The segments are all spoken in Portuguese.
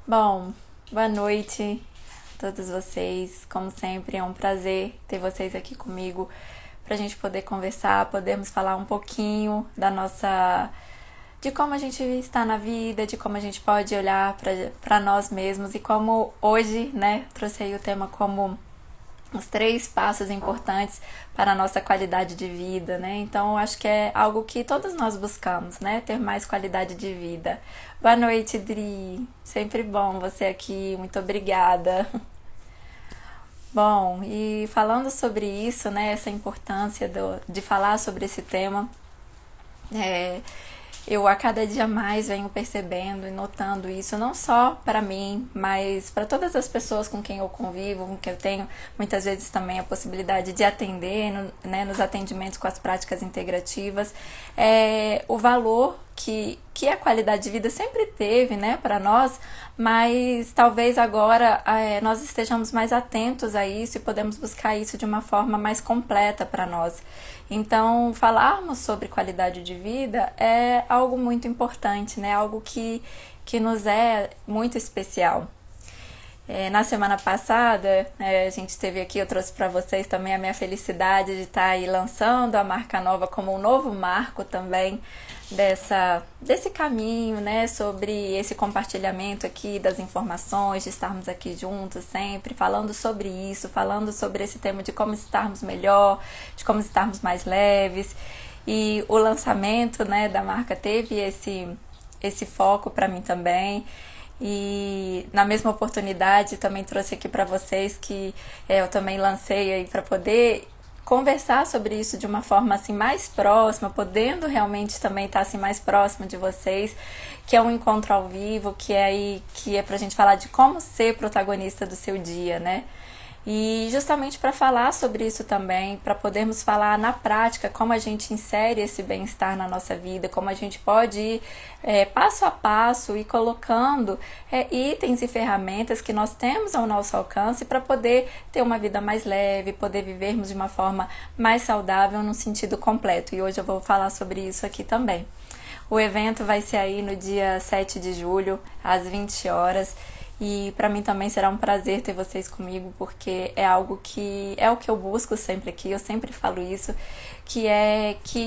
Bom, boa noite a todos vocês. Como sempre, é um prazer ter vocês aqui comigo para a gente poder conversar, podermos falar um pouquinho de como a gente está na vida, de como a gente pode olhar para nós mesmos e como hoje, né, trouxe aí o tema como os 3 passos importantes para a nossa qualidade de vida, né? Então, eu acho que é algo que todos nós buscamos, né? Ter mais qualidade de vida. Boa noite, Dri. Sempre bom você aqui. Muito obrigada. Bom, e falando sobre isso, né? Essa importância de falar sobre esse tema, é, eu a cada dia mais venho percebendo e notando isso, não só para mim, mas para todas as pessoas com quem eu convivo, com quem eu tenho muitas vezes também a possibilidade de atender, né, nos atendimentos com as práticas integrativas, o valor que a qualidade de vida sempre teve, né, para nós, mas talvez agora nós estejamos mais atentos a isso e podemos buscar isso de uma forma mais completa para nós. Então, falarmos sobre qualidade de vida é algo muito importante, né? Algo que nos é muito especial. Na semana passada, a gente teve aqui, eu trouxe para vocês também a minha felicidade de estar aí lançando a marca nova como um novo marco também desse caminho, né, sobre esse compartilhamento aqui das informações, de estarmos aqui juntos sempre, falando sobre isso, falando sobre esse tema de como estarmos melhor, de como estarmos mais leves. E o lançamento, né, da marca teve esse foco para mim também. E na mesma oportunidade também trouxe aqui para vocês que eu também lancei aí para poder conversar sobre isso de uma forma assim mais próxima, podendo realmente também estar assim mais próxima de vocês, que é um encontro ao vivo, que é pra gente falar de como ser protagonista do seu dia, né? E justamente para falar sobre isso também, para podermos falar na prática como a gente insere esse bem-estar na nossa vida, como a gente pode ir passo a passo e colocando itens e ferramentas que nós temos ao nosso alcance para poder ter uma vida mais leve, poder vivermos de uma forma mais saudável no sentido completo. E hoje eu vou falar sobre isso aqui também. O evento vai ser aí no dia 7 de julho, às 20 horas. E para mim também será um prazer ter vocês comigo, porque é algo que é o que eu busco sempre aqui, eu sempre falo isso, que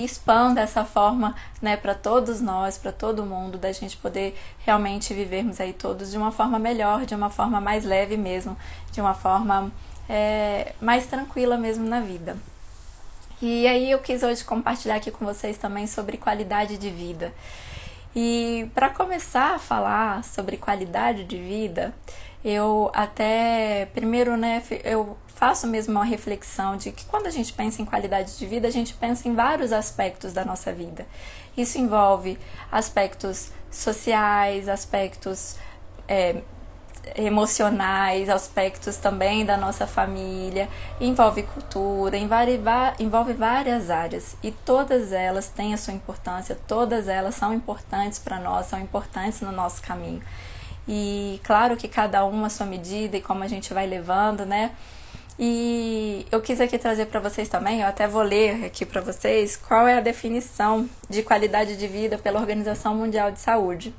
expanda essa forma, né, para todos nós, para todo mundo, da gente poder realmente vivermos aí todos de uma forma melhor, de uma forma mais leve mesmo, de uma forma mais tranquila mesmo na vida. E aí eu quis hoje compartilhar aqui com vocês também sobre qualidade de vida. E para começar a falar sobre qualidade de vida, eu até primeiro, né, eu faço mesmo uma reflexão de que quando a gente pensa em qualidade de vida, a gente pensa em vários aspectos da nossa vida. Isso envolve aspectos sociais, aspectos emocionais, aspectos também da nossa família, envolve cultura, envolve várias áreas e todas elas têm a sua importância, todas elas são importantes para nós, são importantes no nosso caminho. E claro que cada uma a sua medida e como a gente vai levando, né? E eu quis aqui trazer para vocês também, eu até vou ler aqui para vocês qual é a definição de qualidade de vida pela Organização Mundial de Saúde,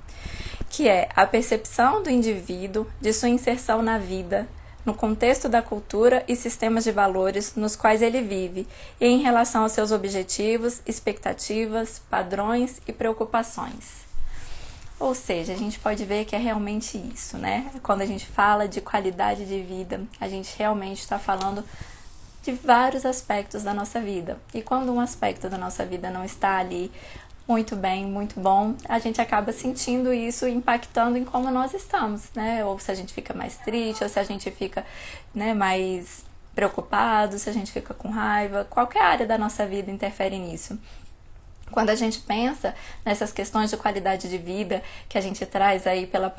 que é a percepção do indivíduo de sua inserção na vida, no contexto da cultura e sistemas de valores nos quais ele vive, e em relação aos seus objetivos, expectativas, padrões e preocupações. Ou seja, a gente pode ver que é realmente isso, né? Quando a gente fala de qualidade de vida, a gente realmente está falando de vários aspectos da nossa vida. E quando um aspecto da nossa vida não está ali muito bem, muito bom, a gente acaba sentindo isso impactando em como nós estamos, né? Ou se a gente fica mais triste, ou se a gente fica, né, mais preocupado, se a gente fica com raiva, qualquer área da nossa vida interfere nisso. Quando a gente pensa nessas questões de qualidade de vida que a gente traz aí pelas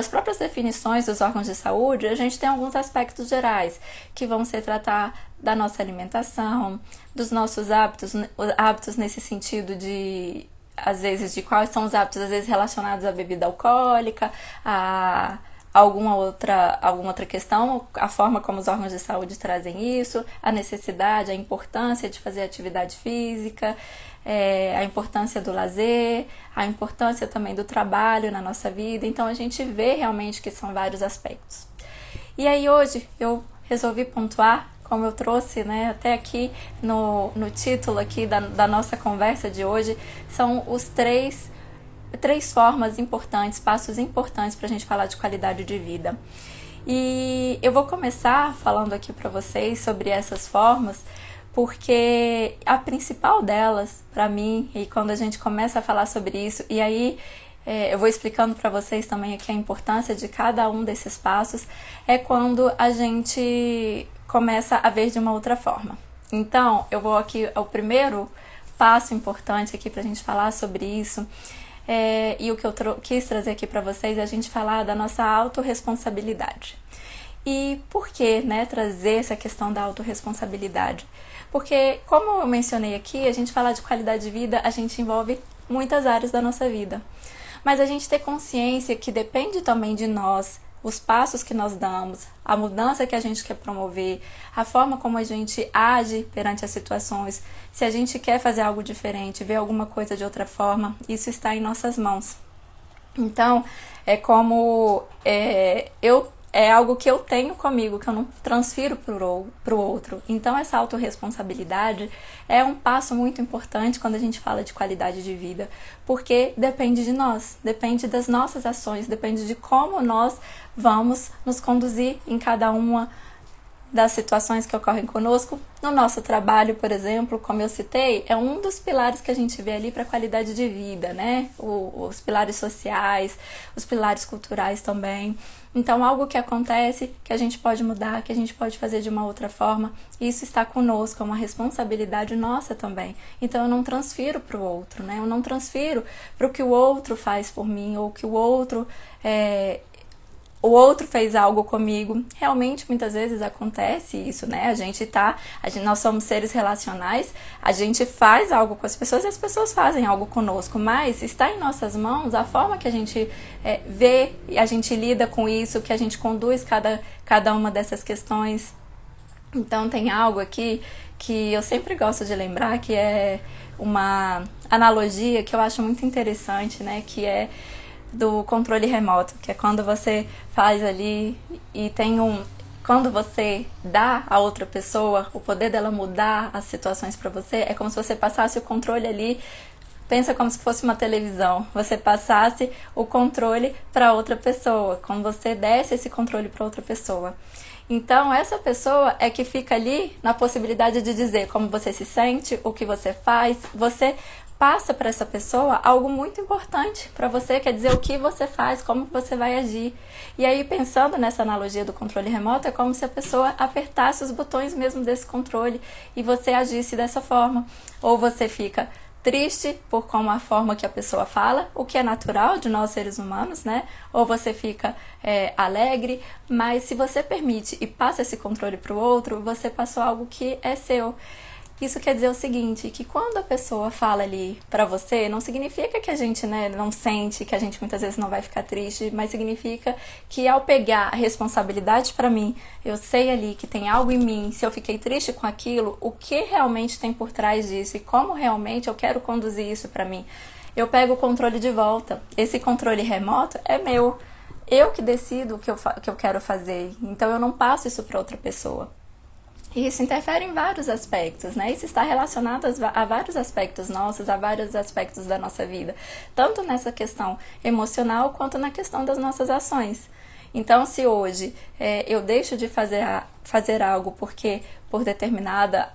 próprias definições dos órgãos de saúde, a gente tem alguns aspectos gerais que vão se tratar da nossa alimentação, dos nossos hábitos nesse sentido de, às vezes, de quais são os hábitos, às vezes relacionados à bebida alcoólica, alguma outra questão, a forma como os órgãos de saúde trazem isso, a necessidade, a importância de fazer atividade física, a importância do lazer, a importância também do trabalho na nossa vida. Então a gente vê realmente que são vários aspectos. E aí hoje eu resolvi pontuar, como eu trouxe, né, até aqui no título aqui da nossa conversa de hoje, são os três formas importantes, passos importantes para a gente falar de qualidade de vida. E eu vou começar falando aqui para vocês sobre essas formas, porque a principal delas, para mim, e quando a gente começa a falar sobre isso, e aí eu vou explicando para vocês também aqui a importância de cada um desses passos, é quando a gente começa a ver de uma outra forma. Então, eu vou aqui, o primeiro passo importante aqui para a gente falar sobre isso, e o que eu quis trazer aqui para vocês é a gente falar da nossa autorresponsabilidade. E por que, né, trazer essa questão da autorresponsabilidade? Porque, como eu mencionei aqui, a gente falar de qualidade de vida, a gente envolve muitas áreas da nossa vida. Mas a gente ter consciência que depende também de nós, os passos que nós damos, a mudança que a gente quer promover, a forma como a gente age perante as situações, se a gente quer fazer algo diferente, ver alguma coisa de outra forma, isso está em nossas mãos. Então, é algo que eu tenho comigo, que eu não transfiro para o outro. Então, essa autorresponsabilidade é um passo muito importante quando a gente fala de qualidade de vida, porque depende de nós, depende das nossas ações, depende de como nós vamos nos conduzir em cada uma das situações que ocorrem conosco. No nosso trabalho, por exemplo, como eu citei, é um dos pilares que a gente vê ali para a qualidade de vida, né? Os pilares sociais, os pilares culturais também. Então, algo que acontece, que a gente pode mudar, que a gente pode fazer de uma outra forma, isso está conosco, é uma responsabilidade nossa também. Então, eu não transfiro para o outro, né? Eu não transfiro para o que o outro faz por mim, ou que o outro fez algo comigo. Realmente, muitas vezes acontece isso, né? Nós somos seres relacionais, a gente faz algo com as pessoas e as pessoas fazem algo conosco, mas está em nossas mãos a forma que a gente vê e a gente lida com isso, que a gente conduz cada uma dessas questões. Então, tem algo aqui que eu sempre gosto de lembrar, que é uma analogia que eu acho muito interessante, né? Que é do controle remoto, que é quando você faz ali e quando você dá a outra pessoa o poder dela mudar as situações para você, é como se você passasse o controle ali, pensa como se fosse uma televisão, você passasse o controle para outra pessoa, quando você desse esse controle para outra pessoa. Então, essa pessoa é que fica ali na possibilidade de dizer como você se sente, o que você faz, você passa para essa pessoa algo muito importante para você, quer dizer, o que você faz, como você vai agir. E aí, pensando nessa analogia do controle remoto, é como se a pessoa apertasse os botões mesmo desse controle e você agisse dessa forma. Ou você fica triste por como a forma que a pessoa fala, o que é natural de nós seres humanos, né? Ou você fica alegre, mas se você permite e passa esse controle para o outro, você passou algo que é seu. Isso quer dizer o seguinte, que quando a pessoa fala ali pra você, não significa que a gente, né, não sente, que a gente muitas vezes não vai ficar triste, mas significa que ao pegar a responsabilidade pra mim, eu sei ali que tem algo em mim, se eu fiquei triste com aquilo, o que realmente tem por trás disso e como realmente eu quero conduzir isso pra mim. Eu pego o controle de volta. Esse controle remoto é meu. Eu que decido o que eu quero fazer, então eu não passo isso pra outra pessoa. E isso interfere em vários aspectos, né? Isso está relacionado a vários aspectos nossos, a vários aspectos da nossa vida. Tanto nessa questão emocional, quanto na questão das nossas ações. Então, se hoje eu deixo de fazer algo porque por determinada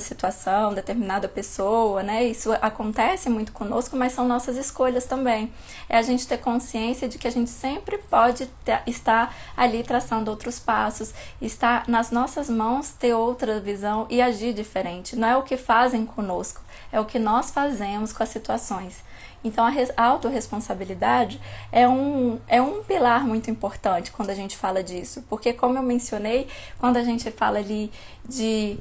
situação, determinada pessoa, né? Isso acontece muito conosco, mas são nossas escolhas também. É a gente ter consciência de que a gente sempre pode estar ali traçando outros passos, está nas nossas mãos ter outra visão e agir diferente. Não é o que fazem conosco, é o que nós fazemos com as situações. Então, a autorresponsabilidade é um pilar muito importante quando a gente fala disso, porque, como eu mencionei, quando a gente fala ali de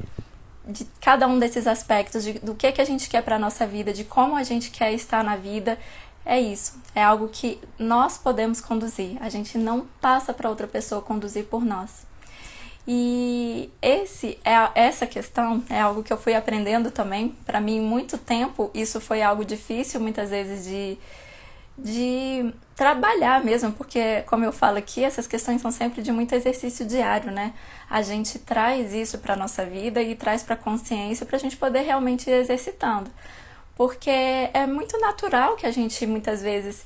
cada um desses aspectos, do que a gente quer para a nossa vida, de como a gente quer estar na vida, é isso, é algo que nós podemos conduzir, a gente não passa para outra pessoa conduzir por nós. E essa questão é algo que eu fui aprendendo também. Para mim, muito tempo, isso foi algo difícil, muitas vezes, de trabalhar mesmo, porque, como eu falo aqui, essas questões são sempre de muito exercício diário, né? A gente traz isso para a nossa vida e traz para a consciência para a gente poder realmente ir exercitando. Porque é muito natural que a gente, muitas vezes,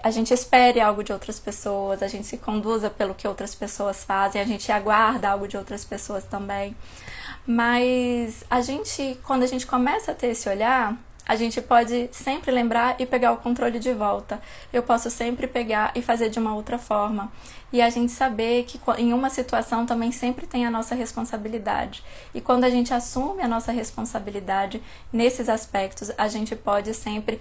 a gente espere algo de outras pessoas, a gente se conduza pelo que outras pessoas fazem, a gente aguarda algo de outras pessoas também. Mas quando a gente começa a ter esse olhar, a gente pode sempre lembrar e pegar o controle de volta. Eu posso sempre pegar e fazer de uma outra forma. E a gente saber que em uma situação também sempre tem a nossa responsabilidade. E quando a gente assume a nossa responsabilidade nesses aspectos, a gente pode sempre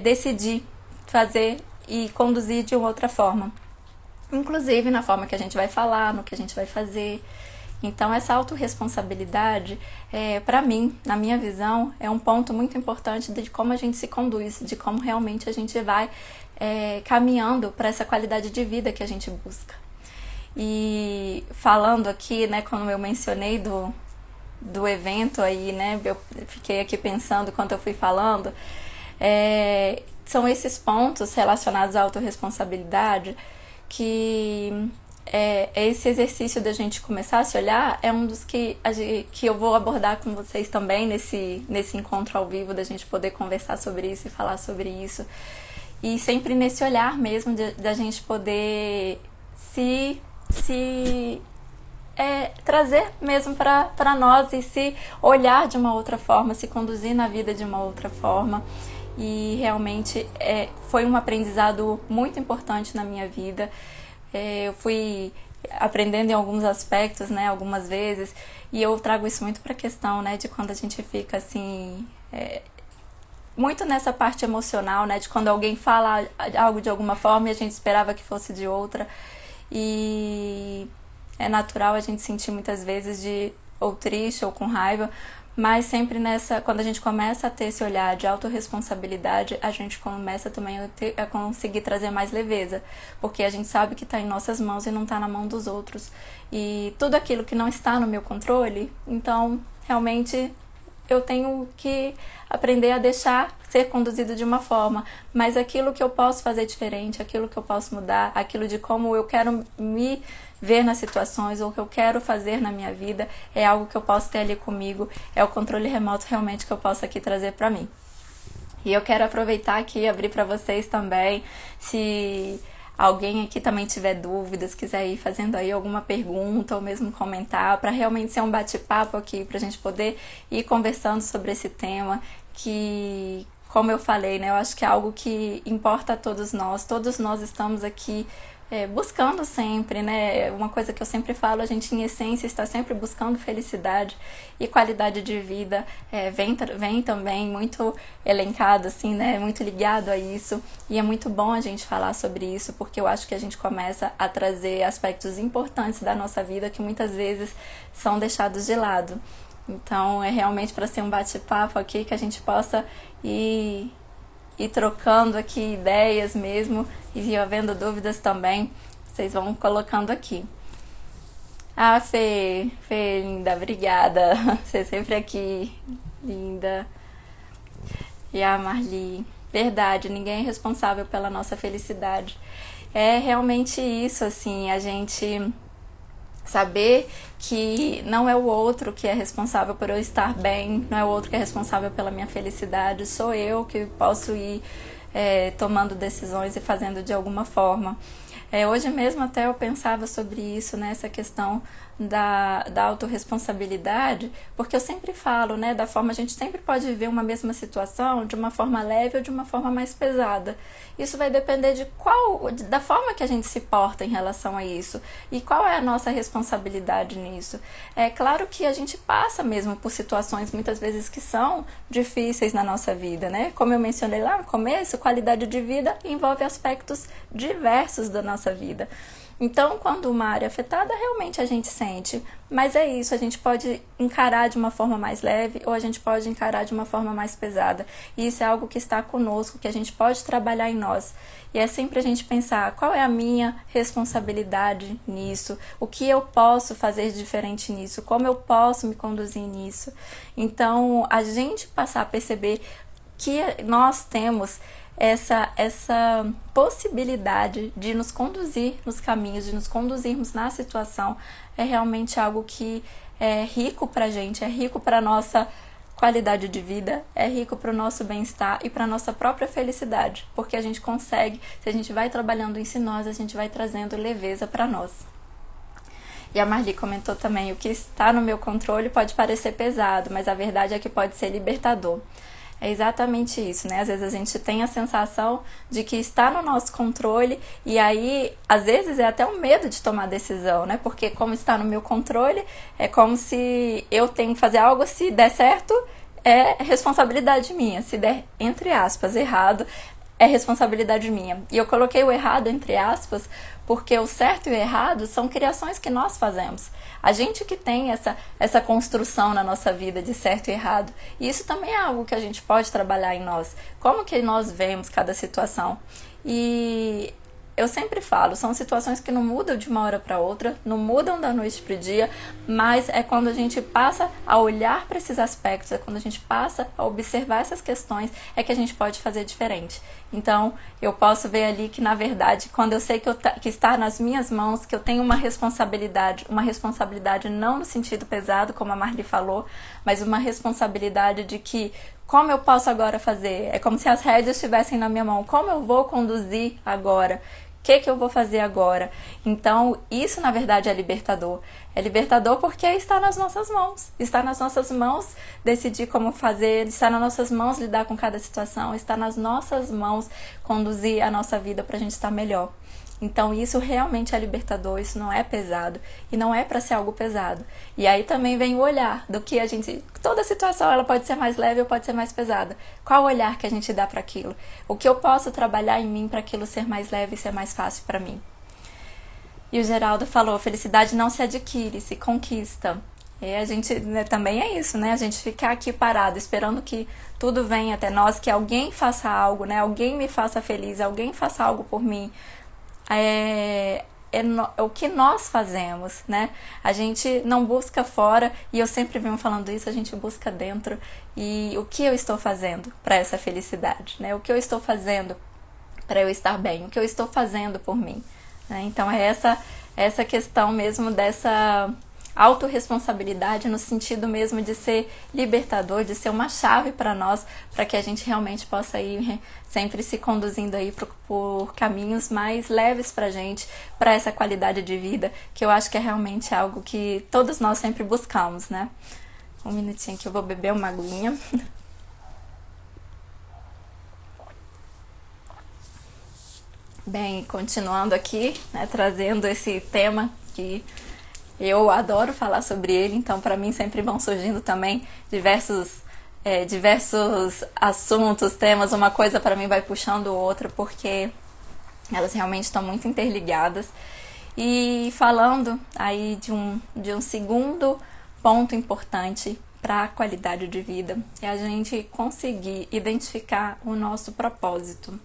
decidir fazer e conduzir de outra forma. Inclusive na forma que a gente vai falar, no que a gente vai fazer. Então, essa autorresponsabilidade, para mim, na minha visão, é um ponto muito importante de como a gente se conduz, de como realmente a gente vai caminhando para essa qualidade de vida que a gente busca. E falando aqui, né, quando eu mencionei do evento aí, né, eu fiquei aqui pensando enquanto eu fui falando, são esses pontos relacionados à autorresponsabilidade que esse exercício da gente começar a se olhar é um dos que eu vou abordar com vocês também nesse encontro ao vivo, da gente poder conversar sobre isso e falar sobre isso. E sempre nesse olhar mesmo da gente poder se trazer mesmo para nós e se olhar de uma outra forma, se conduzir na vida de uma outra forma. E realmente foi um aprendizado muito importante na minha vida. Eu fui aprendendo em alguns aspectos, né, algumas vezes, e eu trago isso muito para a questão, né, de quando a gente fica assim, muito nessa parte emocional, né, de quando alguém fala algo de alguma forma e a gente esperava que fosse de outra, e é natural a gente sentir muitas vezes ou triste ou com raiva, mas sempre quando a gente começa a ter esse olhar de autorresponsabilidade, a gente começa também a conseguir trazer mais leveza, porque a gente sabe que está em nossas mãos e não está na mão dos outros. E tudo aquilo que não está no meu controle, então realmente eu tenho que aprender a deixar ser conduzido de uma forma, mas aquilo que eu posso fazer diferente, aquilo que eu posso mudar, aquilo de como eu quero me ver nas situações ou o que eu quero fazer na minha vida, é algo que eu posso ter ali comigo, é o controle remoto realmente que eu posso aqui trazer para mim. E eu quero aproveitar aqui e abrir para vocês também, se alguém aqui também tiver dúvidas, quiser ir fazendo aí alguma pergunta ou mesmo comentar, para realmente ser um bate-papo aqui, para a gente poder ir conversando sobre esse tema, que, como eu falei, né, eu acho que é algo que importa a todos nós estamos aqui buscando sempre, né? Uma coisa que eu sempre falo, a gente em essência está sempre buscando felicidade e qualidade de vida, vem também muito elencado, assim, né? Muito ligado a isso, e é muito bom a gente falar sobre isso, porque eu acho que a gente começa a trazer aspectos importantes da nossa vida que muitas vezes são deixados de lado. Então é realmente para ser um bate-papo aqui que a gente possa ir trocando aqui ideias mesmo, e havendo dúvidas também, vocês vão colocando aqui. Ah, Fê, linda, obrigada. Você sempre aqui, linda. E a Marli, verdade, ninguém é responsável pela nossa felicidade. É realmente isso, assim, a gente saber que não é o outro que é responsável por eu estar bem, não é o outro que é responsável pela minha felicidade, sou eu que posso ir tomando decisões e fazendo de alguma forma. Hoje mesmo até eu pensava sobre isso, né, essa questão da autorresponsabilidade, porque eu sempre falo, né, da forma, a gente sempre pode viver uma mesma situação de uma forma leve ou de uma forma mais pesada. Isso vai depender da forma que a gente se porta em relação a isso e qual é a nossa responsabilidade nisso. É claro que a gente passa mesmo por situações muitas vezes que são difíceis na nossa vida, né? Como eu mencionei lá no começo, qualidade de vida envolve aspectos diversos da nossa vida. Então, quando uma área é afetada, realmente a gente sente. Mas é isso, a gente pode encarar de uma forma mais leve ou a gente pode encarar de uma forma mais pesada. E isso é algo que está conosco, que a gente pode trabalhar em nós. E é sempre a gente pensar qual é a minha responsabilidade nisso, o que eu posso fazer de diferente nisso, como eu posso me conduzir nisso. Então, a gente passar a perceber que nós temos essa possibilidade de nos conduzir nos caminhos, de nos conduzirmos na situação, é realmente algo que é rico pra gente, é rico pra nossa qualidade de vida, é rico para o nosso bem-estar e para a nossa própria felicidade, porque a gente consegue, se a gente vai trabalhando isso em nós, a gente vai trazendo leveza para nós. E a Marli comentou também, o que está no meu controle pode parecer pesado, mas a verdade é que pode ser libertador. É exatamente isso, né? Às vezes a gente tem a sensação de que está no nosso controle e aí, às vezes, é até um medo de tomar decisão, né? Porque como está no meu controle, é como se eu tenho que fazer algo, se der certo, é responsabilidade minha. Se der, entre aspas, errado, é responsabilidade minha. E eu coloquei o errado entre aspas porque o certo e o errado são criações que nós fazemos. A gente que tem essa construção na nossa vida de certo e errado. E isso também é algo que a gente pode trabalhar em nós. Como que nós vemos cada situação. E eu sempre falo, são situações que não mudam de uma hora para outra, não mudam da noite para o dia, mas é quando a gente passa a olhar para esses aspectos, é quando a gente passa a observar essas questões, é que a gente pode fazer diferente. Então, eu posso ver ali que, na verdade, quando eu sei que está nas minhas mãos, que eu tenho uma responsabilidade não no sentido pesado, como a Marli falou, mas uma responsabilidade de que como eu posso agora fazer? É como se as rédeas estivessem na minha mão. Como eu vou conduzir agora? O que eu vou fazer agora? Então, isso na verdade é libertador. É libertador porque está nas nossas mãos. Está nas nossas mãos decidir como fazer, está nas nossas mãos lidar com cada situação, está nas nossas mãos conduzir a nossa vida para a gente estar melhor. Então isso realmente é libertador, isso não é pesado e não é para ser algo pesado. E aí também vem o olhar do que a gente... Toda situação ela pode ser mais leve ou pode ser mais pesada. Qual o olhar que a gente dá para aquilo? O que eu posso trabalhar em mim para aquilo ser mais leve e ser mais fácil para mim? E o Geraldo falou, felicidade não se adquire, se conquista. E a gente, né, também é isso, né? A gente ficar aqui parado, esperando que tudo venha até nós, que alguém faça algo, né? Alguém me faça feliz, alguém faça algo por mim. É o que nós fazemos, né? A gente não busca fora, e eu sempre venho falando isso, a gente busca dentro. E o que eu estou fazendo para essa felicidade, né? O que eu estou fazendo para eu estar bem, o que eu estou fazendo por mim, né? Então é essa questão mesmo dessa autorresponsabilidade no sentido mesmo de ser libertador, de ser uma chave para nós, para que a gente realmente possa ir sempre se conduzindo aí por caminhos mais leves pra gente, para essa qualidade de vida, que eu acho que é realmente algo que todos nós sempre buscamos, né? Um minutinho que eu vou beber uma aguinha. Bem, continuando aqui, né, trazendo esse tema que eu adoro falar sobre ele, então para mim sempre vão surgindo também diversos assuntos, temas, uma coisa para mim vai puxando outra, porque elas realmente estão muito interligadas. E falando aí de um segundo ponto importante para a qualidade de vida, é a gente conseguir identificar o nosso propósito.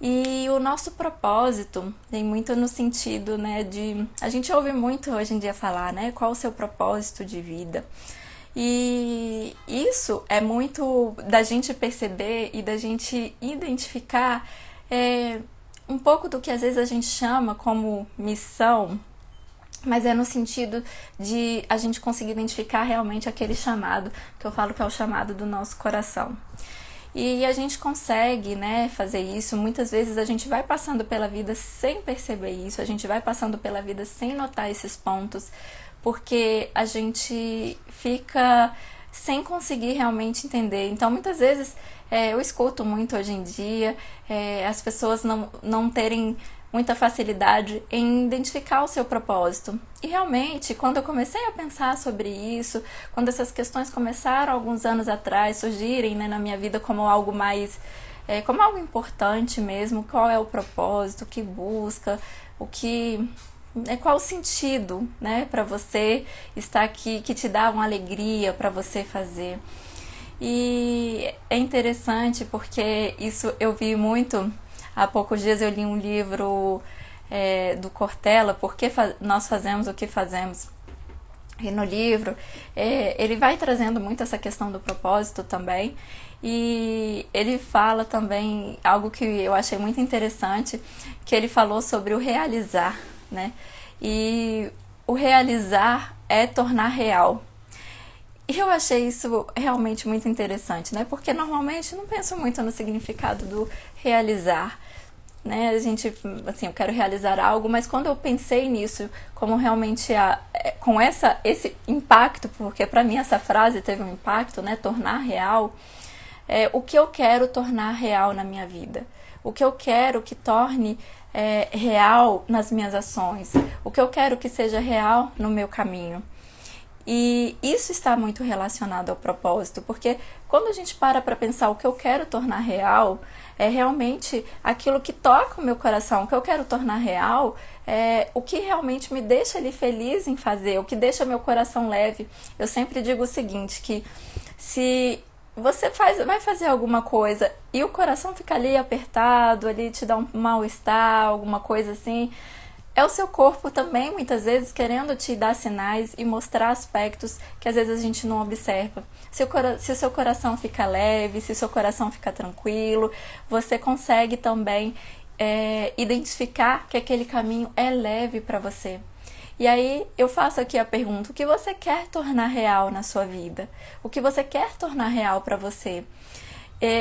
E o nosso propósito tem muito no sentido, né, de... A gente ouve muito hoje em dia falar, né, qual o seu propósito de vida. E isso é muito da gente perceber e da gente identificar um pouco do que às vezes a gente chama como missão, mas é no sentido de a gente conseguir identificar realmente aquele chamado, que eu falo que é o chamado do nosso coração. E a gente consegue, né, fazer isso. Muitas vezes a gente vai passando pela vida sem perceber isso, a gente vai passando pela vida sem notar esses pontos, porque a gente fica sem conseguir realmente entender. Então, muitas vezes, eu escuto muito hoje em dia as pessoas não terem muita facilidade em identificar o seu propósito. E realmente, quando eu comecei a pensar sobre isso, quando essas questões começaram alguns anos atrás surgirem, né, na minha vida como algo mais como algo importante mesmo, qual é o propósito, o que busca, o que qual o sentido, né, para você estar aqui, que te dá uma alegria para você fazer. E é interessante porque isso eu vi muito. Há poucos dias eu li um livro do Cortella, Por que nós fazemos o que fazemos. E no livro ele vai trazendo muito essa questão do propósito também. E ele fala também algo que eu achei muito interessante, que ele falou sobre o realizar, né? E o realizar é tornar real. E eu achei isso realmente muito interessante, né? Porque normalmente não penso muito no significado do realizar, né? A gente, assim, eu quero realizar algo, mas quando eu pensei nisso, como realmente com esse impacto, porque para mim essa frase teve um impacto, né? Tornar real, o que eu quero tornar real na minha vida, o que eu quero que torne real nas minhas ações, o que eu quero que seja real no meu caminho. E isso está muito relacionado ao propósito, porque quando a gente para pensar o que eu quero tornar real, é realmente aquilo que toca o meu coração. O que eu quero tornar real é o que realmente me deixa ali feliz em fazer, o que deixa meu coração leve. Eu sempre digo o seguinte, que se você vai fazer alguma coisa e o coração fica ali apertado, ali te dá um mal-estar, alguma coisa assim, é o seu corpo também, muitas vezes, querendo te dar sinais e mostrar aspectos que às vezes a gente não observa. Se o seu coração fica leve, se o seu coração fica tranquilo, você consegue também identificar que aquele caminho é leve para você. E aí eu faço aqui a pergunta, o que você quer tornar real na sua vida? O que você quer tornar real para você?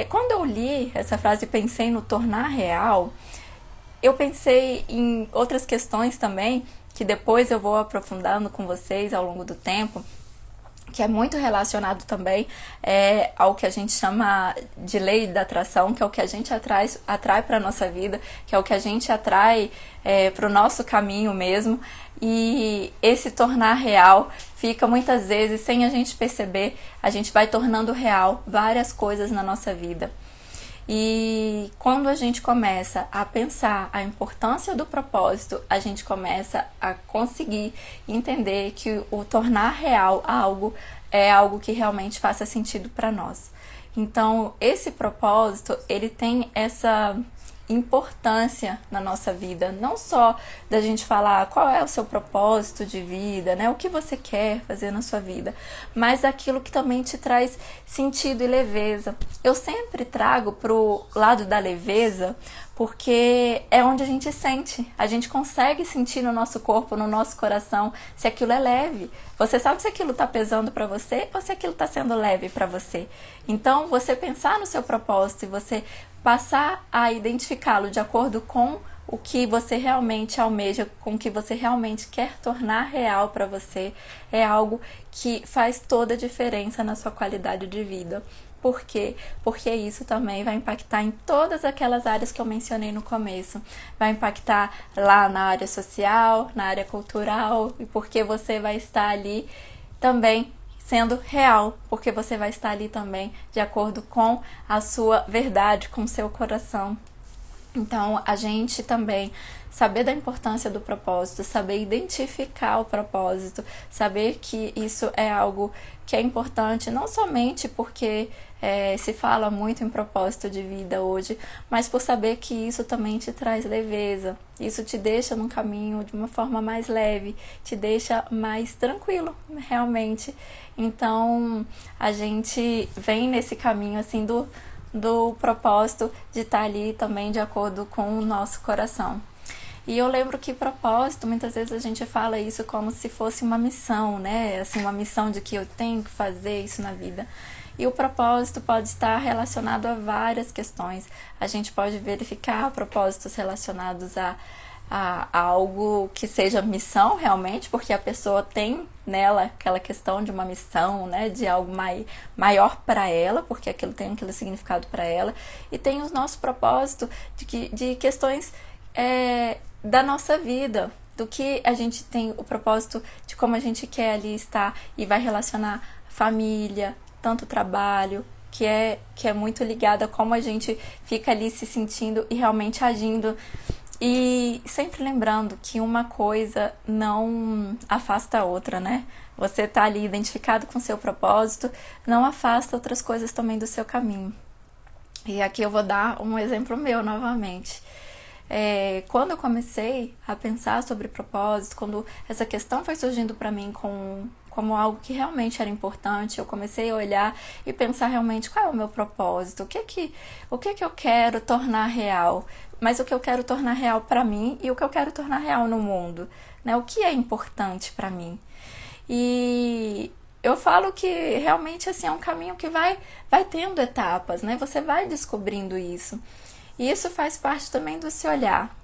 Quando eu li essa frase e pensei no tornar real, eu pensei em outras questões também, que depois eu vou aprofundando com vocês ao longo do tempo, que é muito relacionado também ao que a gente chama de lei da atração, que é o que a gente atrai para a nossa vida, que é o que a gente atrai para o nosso caminho mesmo. E esse tornar real fica muitas vezes, sem a gente perceber, a gente vai tornando real várias coisas na nossa vida. E quando a gente começa a pensar a importância do propósito, a gente começa a conseguir entender que o tornar real algo é algo que realmente faça sentido para nós. Então, esse propósito, ele tem essa importância na nossa vida, não só da gente falar qual é o seu propósito de vida, né, o que você quer fazer na sua vida, mas aquilo que também te traz sentido e leveza. Eu sempre trago pro lado da leveza, porque é onde a gente consegue sentir no nosso corpo, no nosso coração, se aquilo é leve. Você sabe se aquilo está pesando para você ou se aquilo está sendo leve para você. Então, você pensar no seu propósito e você passar a identificá-lo de acordo com o que você realmente almeja, com o que você realmente quer tornar real para você, é algo que faz toda a diferença na sua qualidade de vida. Por quê? Porque isso também vai impactar em todas aquelas áreas que eu mencionei no começo. Vai impactar lá na área social, na área cultural, e porque você vai estar ali também sendo real, porque você vai estar ali também de acordo com a sua verdade, com o seu coração. Então, a gente também saber da importância do propósito, saber identificar o propósito, saber que isso é algo que é importante, não somente porque se fala muito em propósito de vida hoje, mas por saber que isso também te traz leveza, isso te deixa num caminho de uma forma mais leve, te deixa mais tranquilo, realmente. Então, a gente vem nesse caminho assim do propósito de estar ali também de acordo com o nosso coração. E eu lembro que propósito, muitas vezes a gente fala isso como se fosse uma missão, né? Assim, uma missão de que eu tenho que fazer isso na vida. E o propósito pode estar relacionado a várias questões. A gente pode verificar propósitos relacionados a algo que seja missão realmente, porque a pessoa tem nela aquela questão de uma missão, né, de algo maior para ela, porque aquilo tem aquele significado para ela, e tem o nosso propósito de questões da nossa vida, do que a gente tem o propósito de como a gente quer ali estar, e vai relacionar família, tanto trabalho, que é muito ligado a como a gente fica ali se sentindo e realmente agindo. E sempre lembrando que uma coisa não afasta a outra, né? Você tá ali identificado com o seu propósito, não afasta outras coisas também do seu caminho. E aqui eu vou dar um exemplo meu novamente. Quando eu comecei a pensar sobre propósito, quando essa questão foi surgindo para mim como algo que realmente era importante, eu comecei a olhar e pensar realmente qual é o meu propósito, o que eu quero tornar real, mas o que eu quero tornar real para mim e o que eu quero tornar real no mundo, né? O que é importante para mim. E eu falo que realmente assim é um caminho que vai tendo etapas, né? Você vai descobrindo isso. E isso faz parte também do se olhar.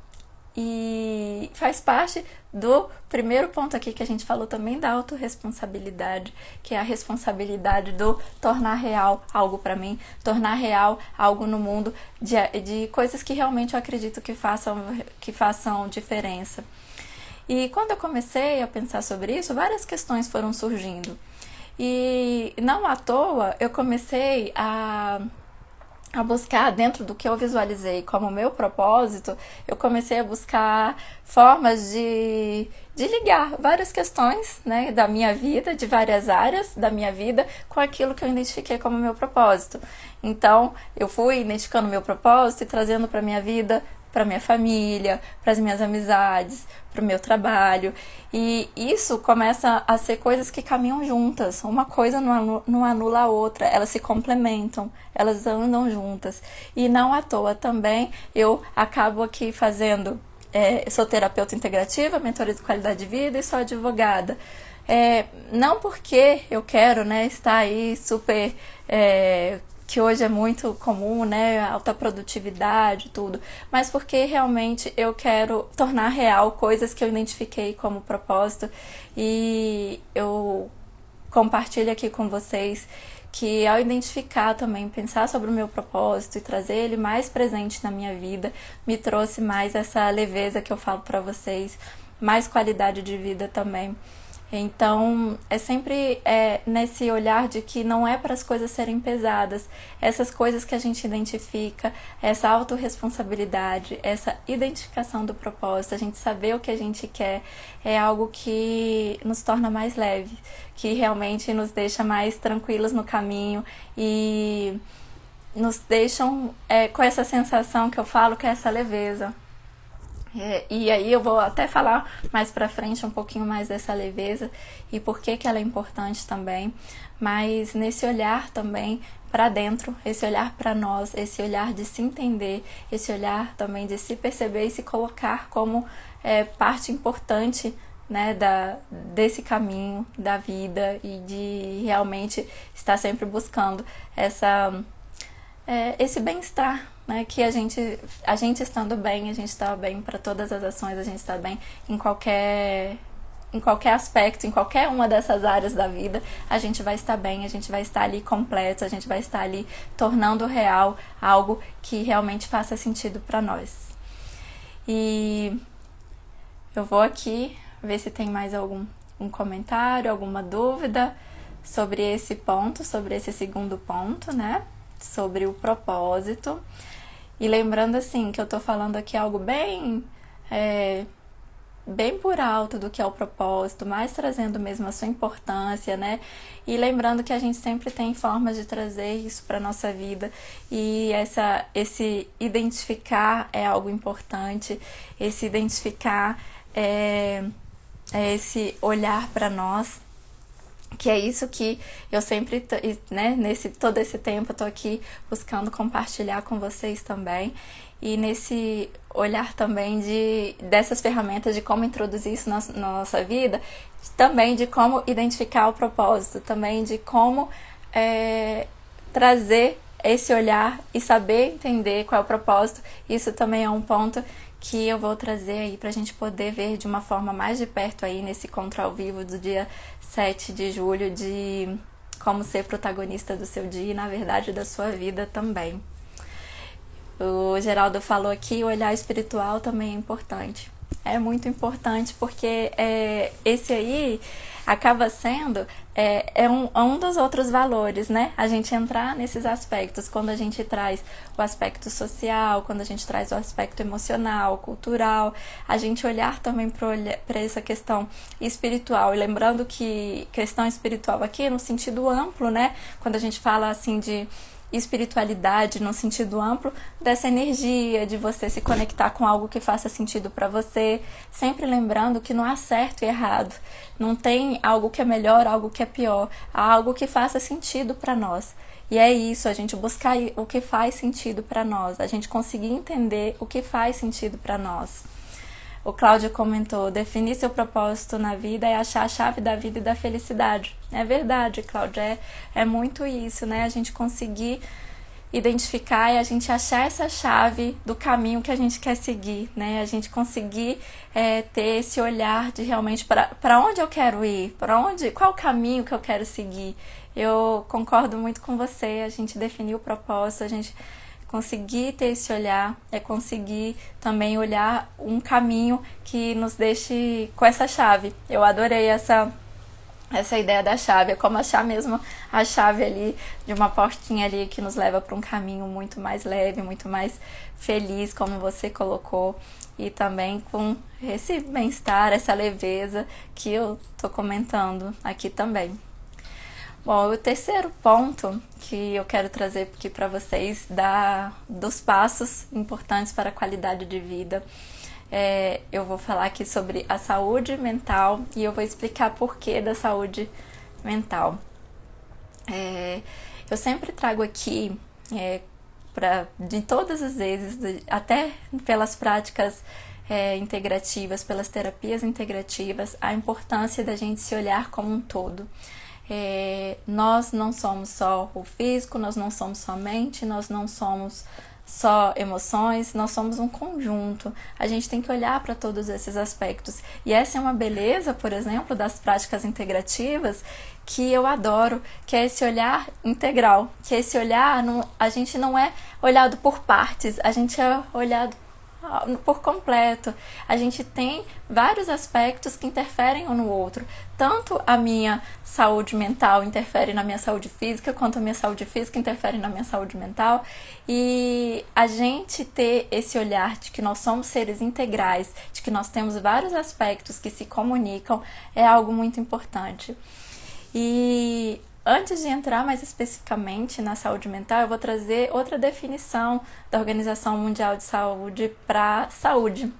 E faz parte do primeiro ponto aqui que a gente falou também da autorresponsabilidade, que é a responsabilidade do tornar real algo para mim, tornar real algo no mundo, de coisas que realmente eu acredito que façam diferença. E quando eu comecei a pensar sobre isso, várias questões foram surgindo. E não à toa eu comecei a buscar, dentro do que eu visualizei como meu propósito, eu comecei a buscar formas de ligar várias questões, né, da minha vida, de várias áreas da minha vida, com aquilo que eu identifiquei como meu propósito. Então, eu fui identificando meu propósito e trazendo para minha vida, para minha família, para as minhas amizades, para o meu trabalho. E isso começa a ser coisas que caminham juntas. Uma coisa não anula a outra, elas se complementam, elas andam juntas. E não à toa também eu acabo aqui fazendo, sou terapeuta integrativa, mentora de qualidade de vida e sou advogada. Não porque eu quero, né, estar aí super... que hoje é muito comum, né, alta produtividade e tudo, mas porque realmente eu quero tornar real coisas que eu identifiquei como propósito. E eu compartilho aqui com vocês que ao identificar também, pensar sobre o meu propósito e trazer ele mais presente na minha vida, me trouxe mais essa leveza que eu falo para vocês, mais qualidade de vida também. Então, é sempre nesse olhar de que não é para as coisas serem pesadas. Essas coisas que a gente identifica, essa autorresponsabilidade, essa identificação do propósito, a gente saber o que a gente quer, é algo que nos torna mais leves, que realmente nos deixa mais tranquilos no caminho e nos deixam com essa sensação que eu falo, que é essa leveza. E aí eu vou até falar mais pra frente um pouquinho mais dessa leveza e por que ela é importante também, mas nesse olhar também para dentro, esse olhar para nós, esse olhar de se entender, esse olhar também de se perceber e se colocar como parte importante, né, desse caminho da vida e de realmente estar sempre buscando esse bem-estar, né, que a gente estando bem, a gente está bem para todas as ações, a gente está bem em qualquer aspecto, em qualquer uma dessas áreas da vida, a gente vai estar bem, a gente vai estar ali completo, a gente vai estar ali tornando real algo que realmente faça sentido para nós. E eu vou aqui ver se tem mais algum comentário, alguma dúvida sobre esse ponto, sobre esse segundo ponto, né? Sobre o propósito. E lembrando assim que eu tô falando aqui algo bem por alto do que é o propósito, mas trazendo mesmo a sua importância, né? E lembrando que a gente sempre tem formas de trazer isso para nossa vida e esse identificar é algo importante, esse identificar é esse olhar para nós, que é isso que eu sempre, né, todo esse tempo eu tô aqui buscando compartilhar com vocês também, e nesse olhar também dessas ferramentas de como introduzir isso na nossa vida, também de como identificar o propósito, também de como trazer esse olhar e saber entender qual é o propósito. Isso também é um ponto que eu vou trazer aí pra gente poder ver de uma forma mais de perto aí nesse encontro ao vivo do dia 7 de julho, de como ser protagonista do seu dia e, na verdade, da sua vida também. O Geraldo falou aqui, o olhar espiritual também é importante. é muito importante, porque esse aí acaba sendo um dos outros valores, né? A gente entrar nesses aspectos, quando a gente traz o aspecto social, quando a gente traz o aspecto emocional, cultural, a gente olhar também para essa questão espiritual. E lembrando que questão espiritual aqui no sentido amplo, né? Quando a gente fala assim de espiritualidade no sentido amplo, dessa energia de você se conectar com algo que faça sentido para você, sempre lembrando que não há certo e errado, não tem algo que é melhor, algo que é pior, há algo que faça sentido para nós. E é isso, a gente buscar o que faz sentido para nós, a gente conseguir entender o que faz sentido para nós. O Cláudio comentou, definir seu propósito na vida é achar a chave da vida e da felicidade. É verdade, Cláudio, é muito isso, né? A gente conseguir identificar e a gente achar essa chave do caminho que a gente quer seguir, né? A gente conseguir ter esse olhar de realmente para onde eu quero ir, qual o caminho que eu quero seguir. Eu concordo muito com você, a gente definir o propósito, a gente conseguir ter esse olhar, conseguir também olhar um caminho que nos deixe com essa chave. Eu adorei essa ideia da chave, é como achar mesmo a chave ali de uma portinha ali que nos leva para um caminho muito mais leve, muito mais feliz, como você colocou, e também com esse bem-estar, essa leveza que eu tô comentando aqui também. Bom, o terceiro ponto que eu quero trazer aqui para vocês dos passos importantes para a qualidade de vida. Eu vou falar aqui sobre a saúde mental e eu vou explicar por que da saúde mental. Eu sempre trago aqui, de todas as vezes, até pelas práticas integrativas, pelas terapias integrativas, a importância da gente se olhar como um todo. Nós não somos só o físico, nós não somos só mente, nós não somos só emoções, nós somos um conjunto. A gente tem que olhar para todos esses aspectos. E essa é uma beleza, por exemplo, das práticas integrativas que eu adoro, que é esse olhar integral, que esse olhar, a gente não é olhado por partes, a gente é olhado por completo. A gente tem vários aspectos que interferem um no outro. Tanto a minha saúde mental interfere na minha saúde física, quanto a minha saúde física interfere na minha saúde mental. E a gente ter esse olhar de que nós somos seres integrais, de que nós temos vários aspectos que se comunicam, é algo muito importante. E antes de entrar mais especificamente na saúde mental, eu vou trazer outra definição da Organização Mundial de Saúde para saúde,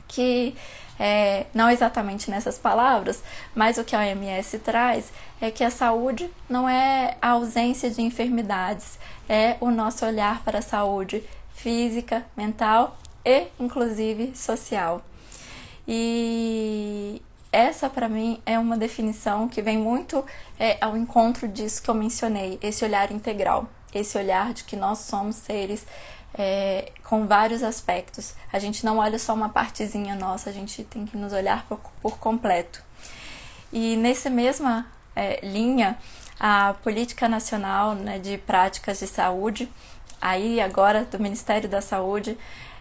que não exatamente nessas palavras, mas o que a OMS traz é que a saúde não é a ausência de enfermidades, é o nosso olhar para a saúde física, mental e, inclusive, social. E essa, para mim, é uma definição que vem muito ao encontro disso que eu mencionei, esse olhar integral, esse olhar de que nós somos seres com vários aspectos. A gente não olha só uma partezinha nossa, a gente tem que nos olhar por completo. E nessa mesma linha, a Política Nacional, né, de Práticas de Saúde, aí agora do Ministério da Saúde,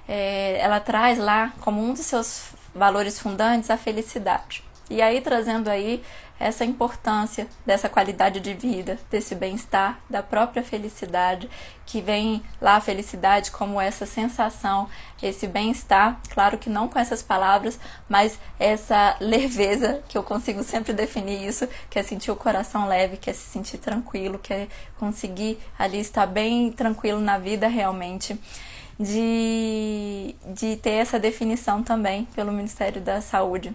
ela traz lá como um dos seus valores fundantes a felicidade. E aí trazendo aí essa importância dessa qualidade de vida, desse bem-estar, da própria felicidade, que vem lá a felicidade como essa sensação, esse bem-estar, claro que não com essas palavras, mas essa leveza, que eu consigo sempre definir isso, que é sentir o coração leve, que é se sentir tranquilo, que é conseguir ali estar bem tranquilo na vida realmente. De ter essa definição também pelo Ministério da Saúde.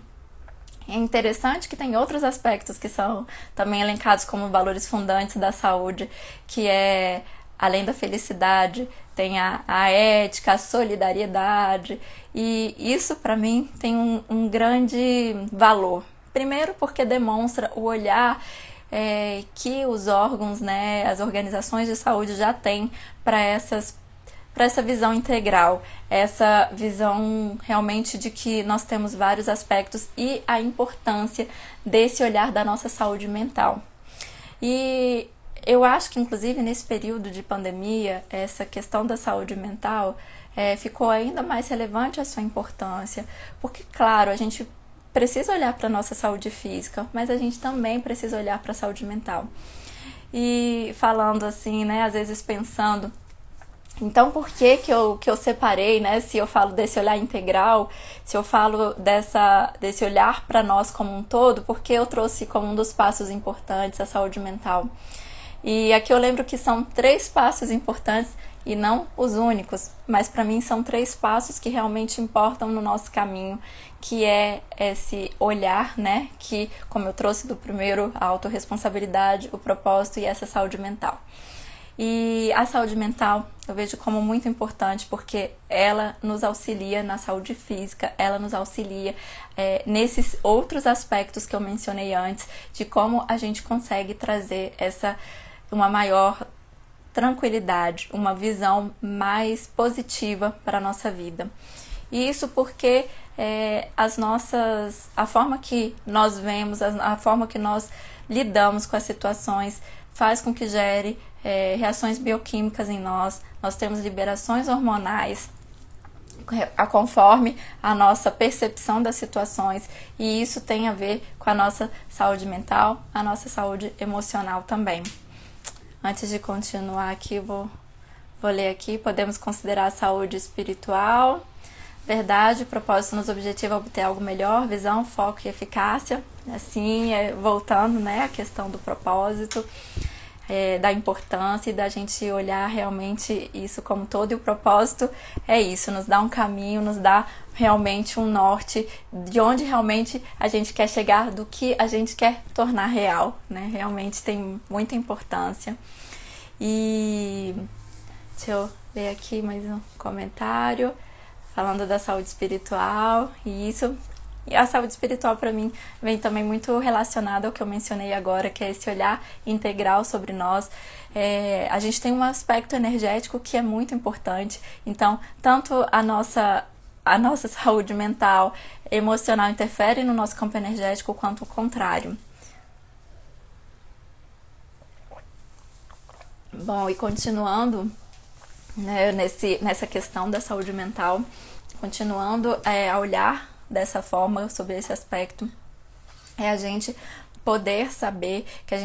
É interessante que tem outros aspectos que são também elencados como valores fundantes da saúde, que é, além da felicidade, tem a ética, a solidariedade, e isso para mim tem um grande valor. Primeiro porque demonstra o olhar que os órgãos, né, as organizações de saúde já têm para essa visão integral, essa visão realmente de que nós temos vários aspectos e a importância desse olhar da nossa saúde mental. E eu acho que, inclusive, nesse período de pandemia, essa questão da saúde mental ficou ainda mais relevante a sua importância, porque, claro, a gente precisa olhar para a nossa saúde física, mas a gente também precisa olhar para a saúde mental. E falando assim, né, às vezes pensando, então por que eu separei, né, se eu falo desse olhar integral, se eu falo desse olhar para nós como um todo, porque eu trouxe como um dos passos importantes a saúde mental. E aqui eu lembro que são 3 passos importantes e não os únicos, mas para mim são 3 passos que realmente importam no nosso caminho, que é esse olhar, né, que, como eu trouxe do primeiro, a autorresponsabilidade, o propósito e essa saúde mental. E a saúde mental eu vejo como muito importante porque ela nos auxilia na saúde física, ela nos auxilia nesses outros aspectos que eu mencionei antes, de como a gente consegue trazer uma maior tranquilidade, uma visão mais positiva para a nossa vida. E isso porque a forma que nós vemos, a forma que nós lidamos com as situações faz com que gere reações bioquímicas em nós. Nós temos liberações hormonais conforme a nossa percepção das situações, e isso tem a ver com a nossa saúde mental, a nossa saúde emocional também. Antes de continuar aqui, vou ler aqui. Podemos considerar a saúde espiritual. Verdade, propósito nos objetiva obter algo melhor, visão, foco e eficácia. Assim, voltando, né, à questão do propósito, da importância e da gente olhar realmente isso como todo. E o propósito é isso, nos dá um caminho, nos dá realmente um norte de onde realmente a gente quer chegar, do que a gente quer tornar real, né? Realmente tem muita importância. E deixa eu ver aqui mais um comentário falando da saúde espiritual. E a saúde espiritual para mim vem também muito relacionada ao que eu mencionei agora, que é esse olhar integral sobre nós. A gente tem um aspecto energético que é muito importante, então tanto a nossa saúde mental, emocional interfere no nosso campo energético, quanto o contrário. Bom, e continuando, né, nessa questão da saúde mental, continuando a olhar dessa forma sobre esse aspecto, é a gente poder saber que a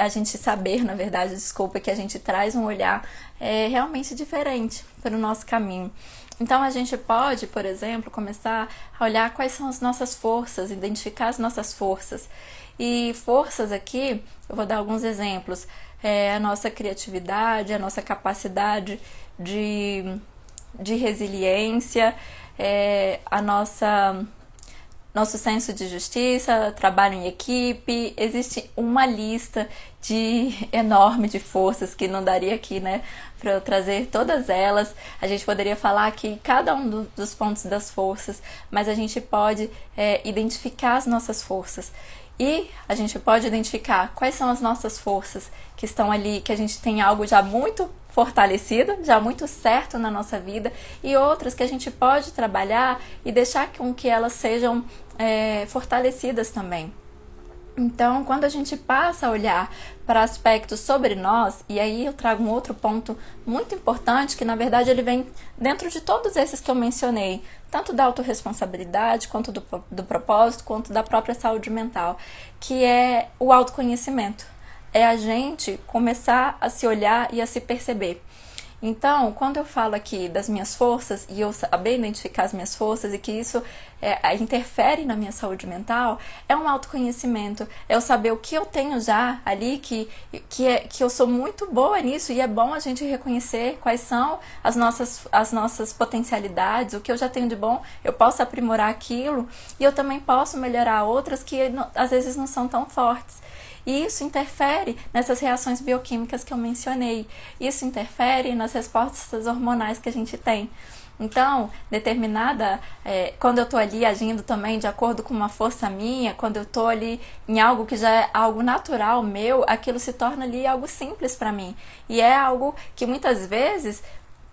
gente saber, na verdade, desculpa, que a gente traz um olhar realmente diferente para o nosso caminho. Então a gente pode, por exemplo, começar a olhar quais são as nossas forças, identificar as nossas forças. E forças aqui, eu vou dar alguns exemplos. A nossa criatividade, a nossa capacidade de resiliência, nosso senso de justiça, trabalho em equipe. Existe uma lista enorme de forças que não daria aqui, né, para eu trazer todas elas. A gente poderia falar aqui cada um dos pontos das forças, mas a gente pode identificar as nossas forças. E a gente pode identificar quais são as nossas forças que estão ali, que a gente tem algo já muito fortalecido, já muito certo na nossa vida, e outras que a gente pode trabalhar e deixar com que elas sejam fortalecidas também. Então, quando a gente passa a olhar para aspectos sobre nós, e aí eu trago um outro ponto muito importante, que na verdade ele vem dentro de todos esses que eu mencionei, tanto da autorresponsabilidade, quanto do propósito, quanto da própria saúde mental, que é o autoconhecimento. É a gente começar a se olhar e a se perceber. Então, quando eu falo aqui das minhas forças, e eu saber identificar as minhas forças, e que isso interfere na minha saúde mental, é um autoconhecimento, é eu saber o que eu tenho já ali, que eu sou muito boa nisso, e é bom a gente reconhecer quais são as nossas potencialidades, o que eu já tenho de bom, eu posso aprimorar aquilo, e eu também posso melhorar outras que às vezes não são tão fortes. E isso interfere nessas reações bioquímicas que eu mencionei. Isso interfere nas respostas hormonais que a gente tem. Então, quando eu estou ali agindo também de acordo com uma força minha, quando eu estou ali em algo que já é algo natural meu, aquilo se torna ali algo simples para mim. E é algo que muitas vezes,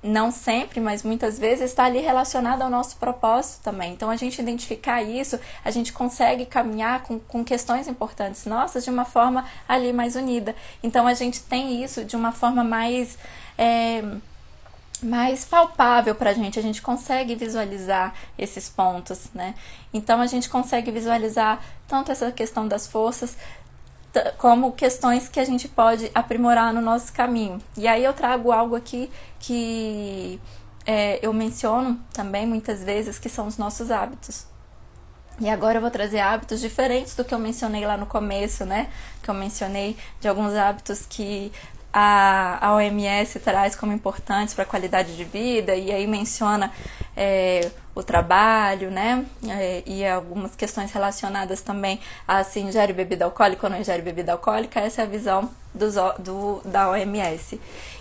não sempre, mas muitas vezes está ali relacionado ao nosso propósito também. Então, a gente identificar isso, a gente consegue caminhar com questões importantes nossas de uma forma ali mais unida. Então, a gente tem isso de uma forma mais mais palpável para a gente consegue visualizar esses pontos, né? Então a gente consegue visualizar tanto essa questão das forças como questões que a gente pode aprimorar no nosso caminho. E aí eu trago algo aqui que eu menciono também muitas vezes, que são os nossos hábitos. E agora eu vou trazer hábitos diferentes do que eu mencionei lá no começo, né? Que eu mencionei de alguns hábitos que a OMS traz como importantes para a qualidade de vida, e aí menciona o trabalho, né? E algumas questões relacionadas também a se ingere bebida alcoólica ou não ingere bebida alcoólica. Essa é a visão da OMS.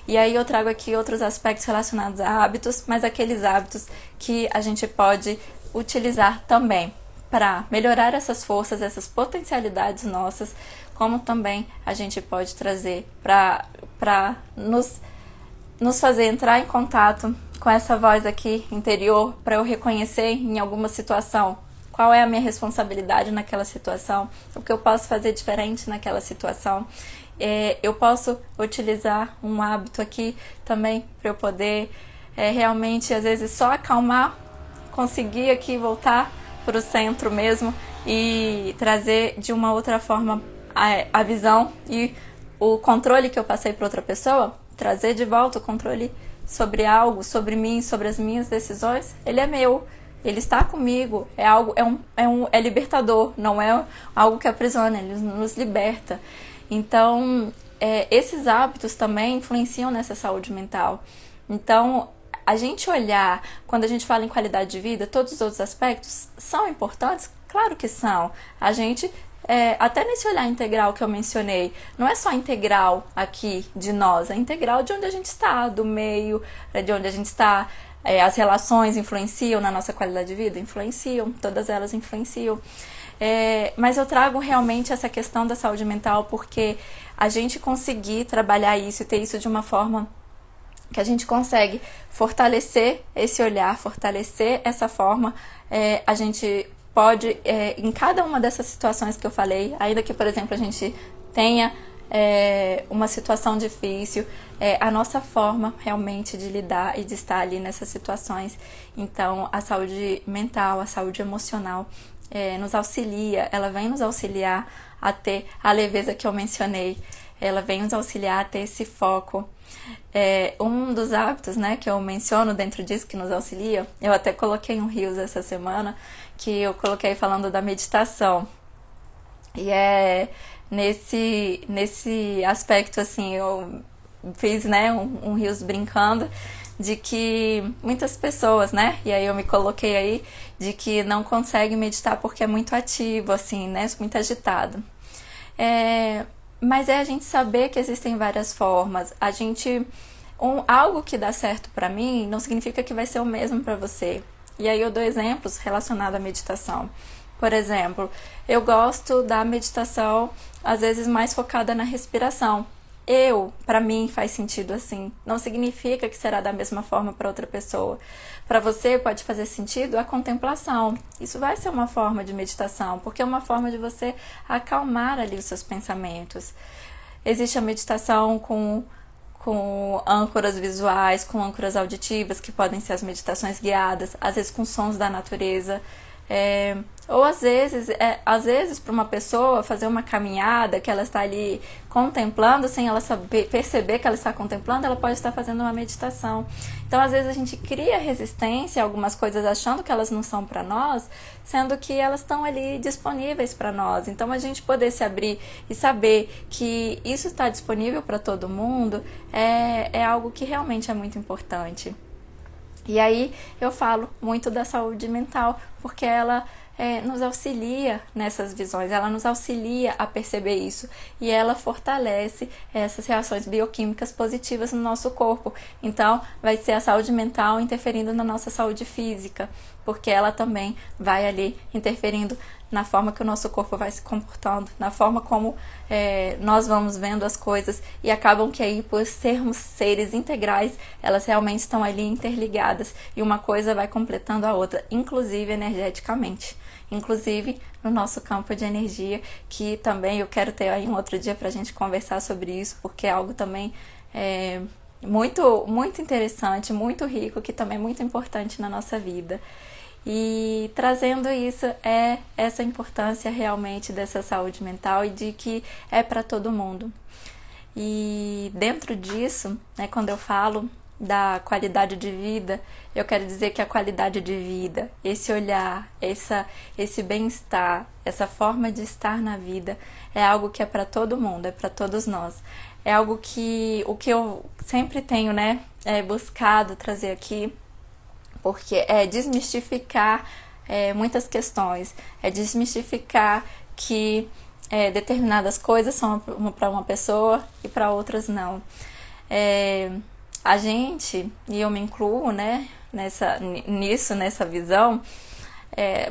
E aí eu trago aqui outros aspectos relacionados a hábitos, mas aqueles hábitos que a gente pode utilizar também para melhorar essas forças, essas potencialidades nossas, como também a gente pode trazer para nos fazer entrar em contato com essa voz aqui interior, para eu reconhecer em alguma situação qual é a minha responsabilidade naquela situação, o que eu posso fazer diferente naquela situação. Eu posso utilizar um hábito aqui também para eu poder realmente, às vezes, só acalmar, conseguir aqui voltar para o centro mesmo e trazer de uma outra forma a visão e o controle que eu passei para outra pessoa, trazer de volta o controle sobre algo, sobre mim, sobre as minhas decisões. Ele é meu, ele está comigo, é libertador, não é algo que aprisiona, ele nos liberta. Então, esses hábitos também influenciam nessa saúde mental. Então, a gente olhar, quando a gente fala em qualidade de vida, todos os outros aspectos são importantes? Claro que são. A gente, até nesse olhar integral que eu mencionei, não é só integral aqui de nós, é integral de onde a gente está, do meio, de onde a gente está. As relações influenciam na nossa qualidade de vida? Influenciam, todas elas influenciam. Mas eu trago realmente essa questão da saúde mental porque a gente conseguir trabalhar isso e ter isso de uma forma que a gente consegue fortalecer esse olhar, fortalecer essa forma, a gente pode, em cada uma dessas situações que eu falei, ainda que, por exemplo, a gente tenha uma situação difícil, a nossa forma realmente de lidar e de estar ali nessas situações. Então, a saúde mental, a saúde emocional nos auxilia, ela vem nos auxiliar a ter a leveza que eu mencionei, ela vem nos auxiliar a ter esse foco. Um dos hábitos, né, que eu menciono dentro disso que nos auxilia, eu até coloquei um Reels essa semana, que eu coloquei falando da meditação. E nesse aspecto, assim, eu fiz, né, um Reels brincando de que muitas pessoas, né, e aí eu me coloquei aí, de que não conseguem meditar porque é muito ativo, assim, né, muito agitado. Mas a gente saber que existem várias formas. Algo que dá certo pra mim não significa que vai ser o mesmo pra você. E aí eu dou exemplos relacionados à meditação. Por exemplo, eu gosto da meditação, às vezes mais focada na respiração. Pra mim faz sentido assim. Não significa que será da mesma forma para outra pessoa. Para você pode fazer sentido a contemplação. Isso vai ser uma forma de meditação, porque é uma forma de você acalmar ali os seus pensamentos. Existe a meditação com âncoras visuais, com âncoras auditivas, que podem ser as meditações guiadas, às vezes com sons da natureza. Ou às vezes para uma pessoa fazer uma caminhada que ela está ali contemplando, sem ela perceber que ela está contemplando, ela pode estar fazendo uma meditação. Então às vezes a gente cria resistência a algumas coisas achando que elas não são para nós, sendo que elas estão ali disponíveis para nós. Então a gente poder se abrir e saber que isso está disponível para todo mundo é algo que realmente é muito importante. E aí eu falo muito da saúde mental, porque ela nos auxilia nessas visões, ela nos auxilia a perceber isso e ela fortalece essas reações bioquímicas positivas no nosso corpo. Então vai ser a saúde mental interferindo na nossa saúde física, porque ela também vai ali interferindo na forma que o nosso corpo vai se comportando, na forma como nós vamos vendo as coisas, e acabam que aí, por sermos seres integrais, elas realmente estão ali interligadas e uma coisa vai completando a outra, inclusive energeticamente, inclusive no nosso campo de energia, que também eu quero ter aí um outro dia pra gente conversar sobre isso, porque é algo também muito, muito interessante, muito rico, que também é muito importante na nossa vida. E trazendo isso é essa importância realmente dessa saúde mental e de que é para todo mundo. E dentro disso, né, quando eu falo da qualidade de vida, eu quero dizer que a qualidade de vida, esse olhar, esse bem-estar, essa forma de estar na vida é algo que é para todo mundo, é para todos nós. É algo que o que eu sempre tenho, né, buscado trazer aqui, porque é desmistificar muitas questões, é desmistificar que determinadas coisas são para uma pessoa e para outras não. A gente, e eu me incluo, né, nessa visão,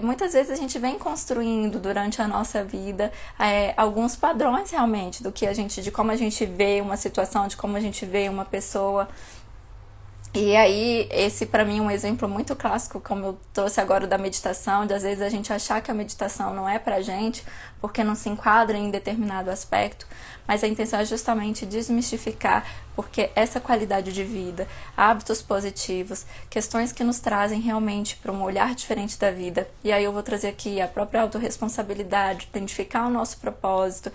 muitas vezes a gente vem construindo durante a nossa vida alguns padrões realmente de como a gente vê uma situação, de como a gente vê uma pessoa. E aí, esse para mim é um exemplo muito clássico, como eu trouxe agora da meditação, de às vezes a gente achar que a meditação não é pra gente, porque não se enquadra em determinado aspecto, mas a intenção é justamente desmistificar, porque essa qualidade de vida, hábitos positivos, questões que nos trazem realmente para um olhar diferente da vida. E aí eu vou trazer aqui a própria autorresponsabilidade, identificar o nosso propósito,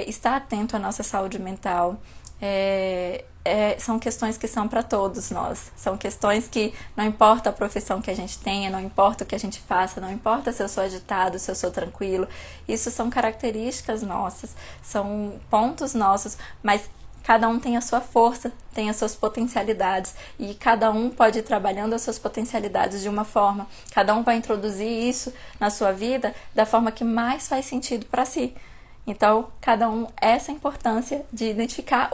estar atento à nossa saúde mental. São questões que são para todos nós. São questões que não importa a profissão que a gente tenha, não importa o que a gente faça, não importa se eu sou agitado, se eu sou tranquilo. Isso são características nossas, são pontos nossos, mas cada um tem a sua força, tem as suas potencialidades e cada um pode ir trabalhando as suas potencialidades de uma forma. Cada um vai introduzir isso na sua vida da forma que mais faz sentido para si. Então, cada um, essa importância de identificar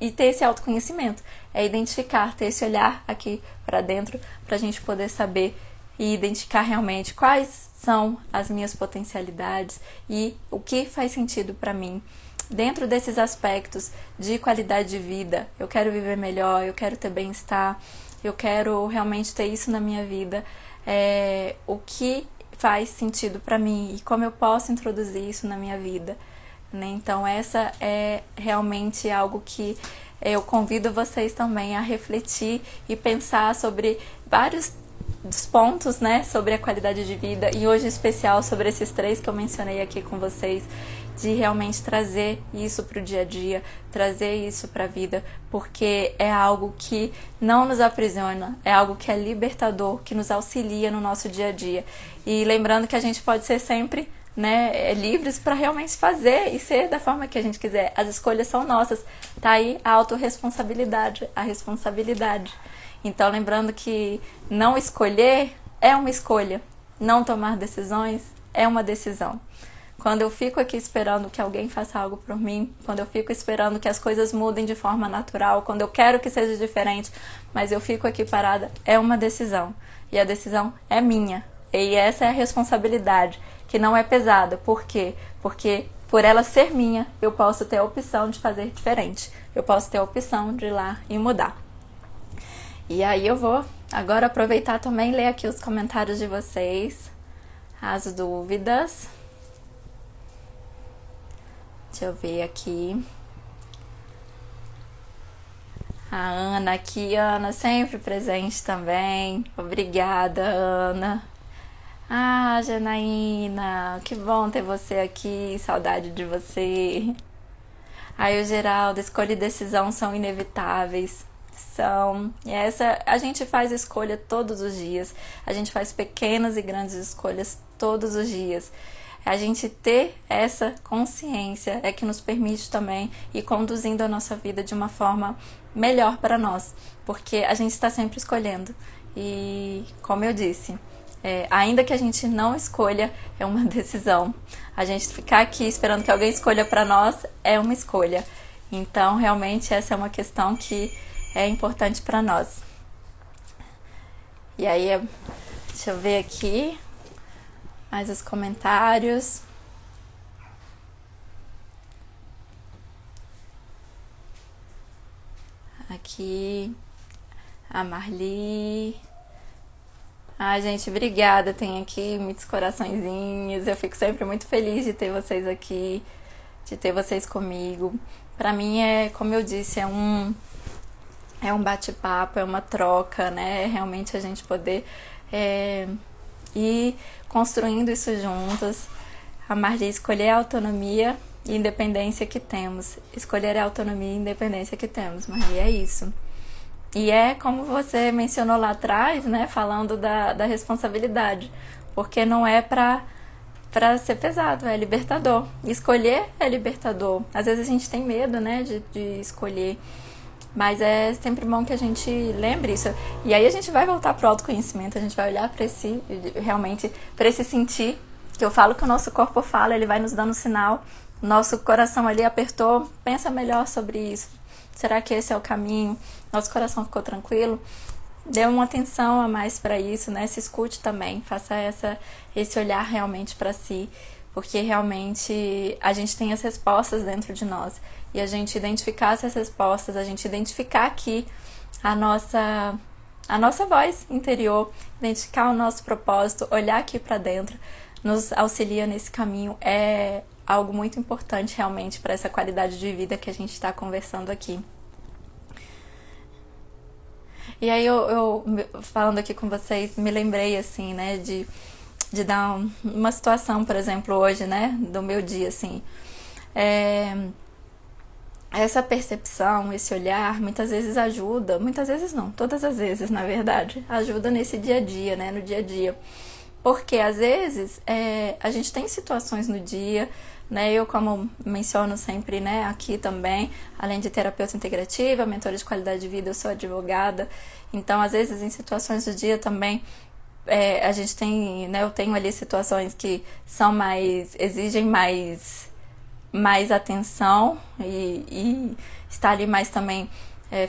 e ter esse autoconhecimento. É identificar, ter esse olhar aqui para dentro, para a gente poder saber e identificar realmente quais são as minhas potencialidades e o que faz sentido para mim. Dentro desses aspectos de qualidade de vida, eu quero viver melhor, eu quero ter bem-estar, eu quero realmente ter isso na minha vida. O que faz sentido para mim e como eu posso introduzir isso na minha vida, né? Então essa é realmente algo que eu convido vocês também a refletir e pensar sobre vários dos pontos, né, sobre a qualidade de vida e hoje em especial sobre esses 3 que eu mencionei aqui com vocês, de realmente trazer isso para o dia a dia, trazer isso para a vida, porque é algo que não nos aprisiona, é algo que é libertador, que nos auxilia no nosso dia a dia. E lembrando que a gente pode ser sempre, né, livres para realmente fazer e ser da forma que a gente quiser. As escolhas são nossas. Tá aí a autorresponsabilidade, a responsabilidade. Então, lembrando que não escolher é uma escolha. Não tomar decisões é uma decisão. Quando eu fico aqui esperando que alguém faça algo por mim, quando eu fico esperando que as coisas mudem de forma natural, quando eu quero que seja diferente, mas eu fico aqui parada, é uma decisão. E a decisão é minha. E essa é a responsabilidade, que não é pesada. Por quê? Porque por ela ser minha, eu posso ter a opção de fazer diferente. Eu posso ter a opção de ir lá e mudar. E aí eu vou agora aproveitar também e ler aqui os comentários de vocês, as dúvidas. Deixa eu ver aqui. A Ana aqui, Ana sempre presente também. Obrigada, Ana. Ah, Janaína, que bom ter você aqui, saudade de você. Aí o Geraldo, escolha e decisão são inevitáveis. São. E a gente faz escolha todos os dias. A gente faz pequenas e grandes escolhas todos os dias. A gente ter essa consciência é que nos permite também ir conduzindo a nossa vida de uma forma melhor para nós, porque a gente está sempre escolhendo. E como eu disse, ainda que a gente não escolha, é uma decisão. A gente ficar aqui esperando que alguém escolha para nós é uma escolha. Então, realmente, essa é uma questão que é importante para nós. E aí, deixa eu ver aqui mais os comentários. Aqui, a Marli. Ai, gente, obrigada. Tem aqui muitos coraçõezinhos. Eu fico sempre muito feliz de ter vocês aqui, de ter vocês comigo. Para mim como eu disse, é um bate-papo, é uma troca, né? É realmente a gente poder ir construindo isso juntas. A Marli, escolher a autonomia e independência que temos. Escolher a autonomia e independência que temos, Marli, é isso. E é como você mencionou lá atrás, né? Falando da responsabilidade. Porque não é pra ser pesado, é libertador. Escolher é libertador. Às vezes a gente tem medo, né, de escolher, mas é sempre bom que a gente lembre isso. E aí a gente vai voltar pro autoconhecimento, a gente vai olhar para realmente, para esse sentir, que eu falo que o nosso corpo fala, ele vai nos dando sinal, nosso coração ali apertou, pensa melhor sobre isso. Será que esse é o caminho? Nosso coração ficou tranquilo? Dê uma atenção a mais para isso, né? Se escute também, faça esse olhar realmente para si, porque realmente a gente tem as respostas dentro de nós. E a gente identificar essas respostas, a gente identificar aqui a nossa voz interior, identificar o nosso propósito, olhar aqui para dentro, nos auxilia nesse caminho. É algo muito importante realmente para essa qualidade de vida que a gente está conversando aqui. E aí eu falando aqui com vocês, me lembrei assim, né, de dar uma situação, por exemplo, hoje, né, do meu dia, assim. Essa percepção, esse olhar, muitas vezes ajuda, muitas vezes não, todas as vezes, na verdade, ajuda nesse dia a dia, né, no dia a dia. Porque às vezes a gente tem situações no dia, né? Eu, como menciono sempre, né, aqui também, além de terapeuta integrativa, mentora de qualidade de vida, eu sou advogada. Então, às vezes, em situações do dia também, a gente tem, né, eu tenho ali situações que são exigem mais atenção e está ali mais também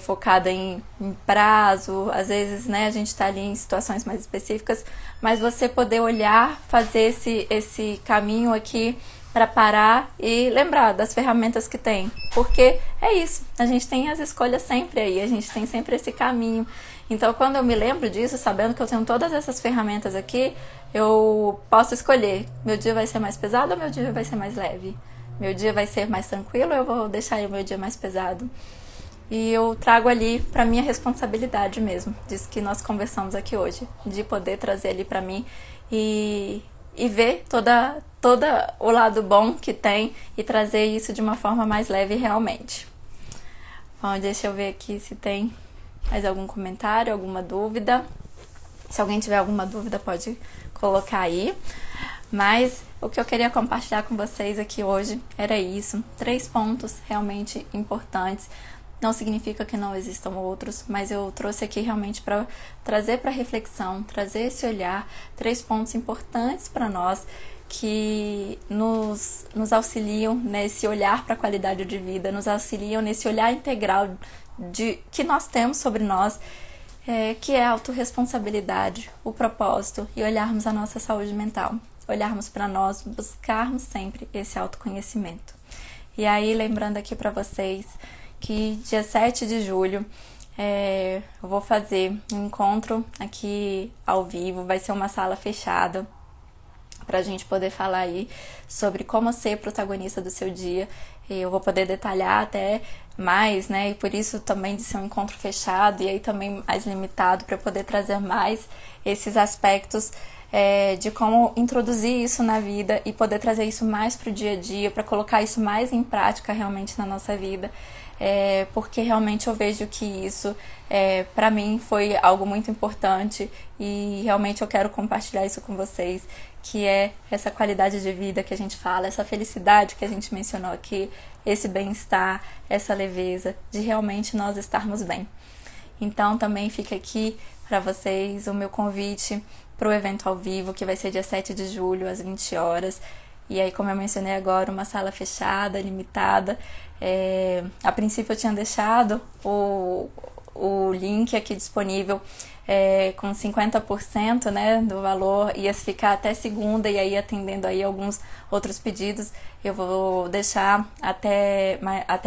focada em prazo, às vezes, né, a gente está ali em situações mais específicas, mas você poder olhar, fazer esse caminho aqui para parar e lembrar das ferramentas que tem, porque é isso, a gente tem as escolhas sempre aí, a gente tem sempre esse caminho. Então, quando eu me lembro disso, sabendo que eu tenho todas essas ferramentas aqui, eu posso escolher, meu dia vai ser mais pesado ou meu dia vai ser mais leve? Meu dia vai ser mais tranquilo ou eu vou deixar o meu dia mais pesado? E eu trago ali para minha responsabilidade mesmo, disso que nós conversamos aqui hoje, de poder trazer ali para mim e ver toda o lado bom que tem e trazer isso de uma forma mais leve realmente. Bom, deixa eu ver aqui se tem mais algum comentário, alguma dúvida. Se alguém tiver alguma dúvida, pode colocar aí. Mas o que eu queria compartilhar com vocês aqui hoje era isso. 3 pontos realmente importantes. Não significa que não existam outros, mas eu trouxe aqui realmente para trazer para reflexão, trazer esse olhar, 3 pontos importantes para nós que nos auxiliam nesse olhar para a qualidade de vida, nos auxiliam nesse olhar integral que nós temos sobre nós, que é a autorresponsabilidade, o propósito e olharmos a nossa saúde mental, olharmos para nós, buscarmos sempre esse autoconhecimento. E aí, lembrando aqui para vocês que dia 7 de julho eu vou fazer um encontro aqui ao vivo, vai ser uma sala fechada para a gente poder falar aí sobre como ser protagonista do seu dia. Eu vou poder detalhar até mais, né? E por isso também de ser um encontro fechado e aí também mais limitado para poder trazer mais esses aspectos de como introduzir isso na vida e poder trazer isso mais para o dia a dia, para colocar isso mais em prática realmente na nossa vida. Porque realmente eu vejo que isso, para mim, foi algo muito importante e realmente eu quero compartilhar isso com vocês, que é essa qualidade de vida que a gente fala, essa felicidade que a gente mencionou aqui, esse bem-estar, essa leveza, de realmente nós estarmos bem. Então também fica aqui para vocês o meu convite para o evento ao vivo, que vai ser dia 7 de julho, às 20 horas. E aí, como eu mencionei agora, uma sala fechada, limitada. A princípio eu tinha deixado o link aqui disponível com 50%, né, do valor, ia ficar até segunda e aí atendendo aí alguns outros pedidos. Eu vou deixar até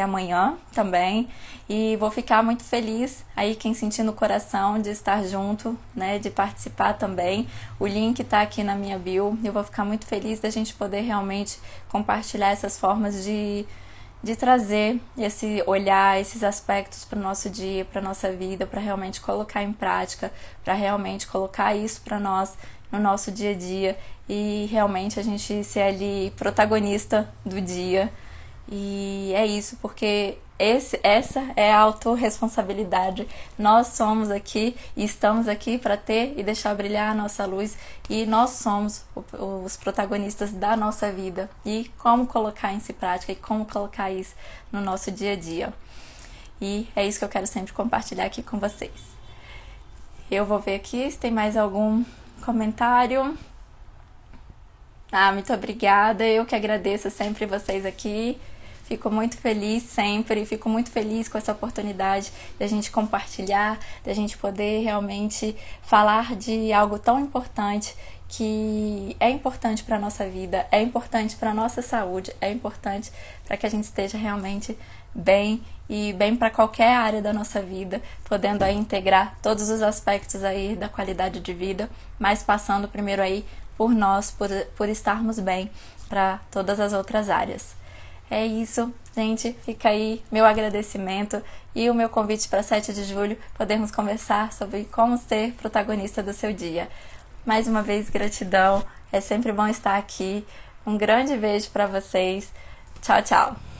amanhã também e vou ficar muito feliz aí quem sentir no coração de estar junto, né, de participar também. O link tá aqui na minha bio. Eu vou ficar muito feliz da gente poder realmente compartilhar essas formas de de trazer esse olhar, esses aspectos para o nosso dia, para a nossa vida, para realmente colocar em prática, para realmente colocar isso para nós no nosso dia a dia e realmente a gente ser ali protagonista do dia. E é isso, porque essa é a autorresponsabilidade. Nós somos aqui e estamos aqui para ter e deixar brilhar a nossa luz, e nós somos os protagonistas da nossa vida e como colocar isso em prática e como colocar isso no nosso dia a dia. E é isso que eu quero sempre compartilhar aqui com vocês. Eu vou ver aqui se tem mais algum comentário. Muito obrigada, eu que agradeço sempre vocês aqui. Fico muito feliz sempre, fico muito feliz com essa oportunidade de a gente compartilhar, de a gente poder realmente falar de algo tão importante, que é importante para a nossa vida, é importante para a nossa saúde, é importante para que a gente esteja realmente bem e bem para qualquer área da nossa vida, podendo aí integrar todos os aspectos aí da qualidade de vida, mas passando primeiro aí por nós, por estarmos bem para todas as outras áreas. É isso, gente, fica aí meu agradecimento e o meu convite para 7 de julho, podermos conversar sobre como ser protagonista do seu dia. Mais uma vez, gratidão, é sempre bom estar aqui. Um grande beijo para vocês. Tchau, tchau.